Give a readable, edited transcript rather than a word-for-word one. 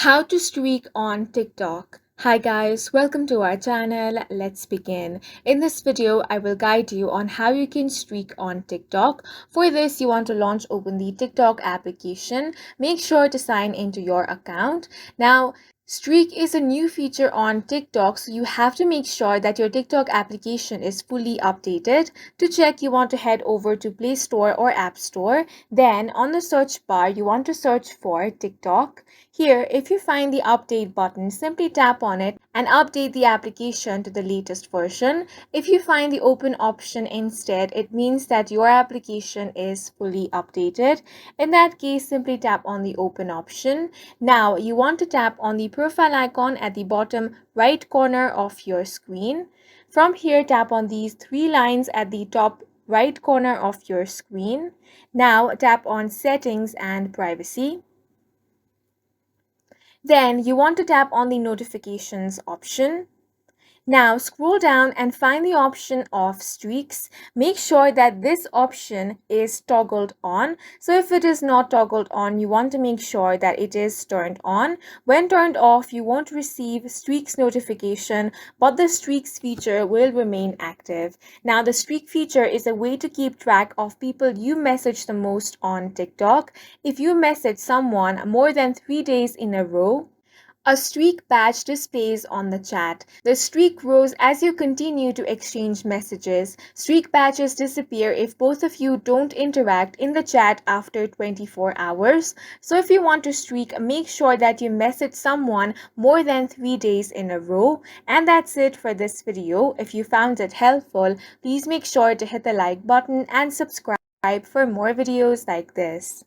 How to streak on TikTok. Hi guys, welcome to our channel. Let's begin. In this video, I will guide you on how you can streak on TikTok. For this, you want to open the TikTok application. Make sure to sign into your account. Now, Streak is a new feature on TikTok, so you have to make sure that your TikTok application is fully updated. To check, you want to head over to Play Store or App Store. Then, on the search bar, you want to search for TikTok. Here, if you find the update button, simply tap on it and update the application to the latest version. If you find the open option instead, it means that your application is fully updated. In that case, simply tap on the open option. Now, you want to tap on the profile icon at the bottom right corner of your screen. From here, tap on these three lines at the top right corner of your screen. Now, tap on Settings and Privacy. Then you want to tap on the notifications option. Now scroll down and find the option of streaks. Make sure that this option is toggled on. So if it is not toggled on, you want to make sure that it is turned on. When turned off, you won't receive streaks notification, but the streaks feature will remain active. Now the streak feature is a way to keep track of people you message the most on TikTok. If you message someone more than 3 days in a row, a streak badge displays on the chat. The streak grows as you continue to exchange messages. Streak badges disappear if both of you don't interact in the chat after 24 hours. So if you want to streak, make sure that you message someone more than 3 days in a row. And that's it for this video. If you found it helpful, please make sure to hit the like button and subscribe for more videos like this.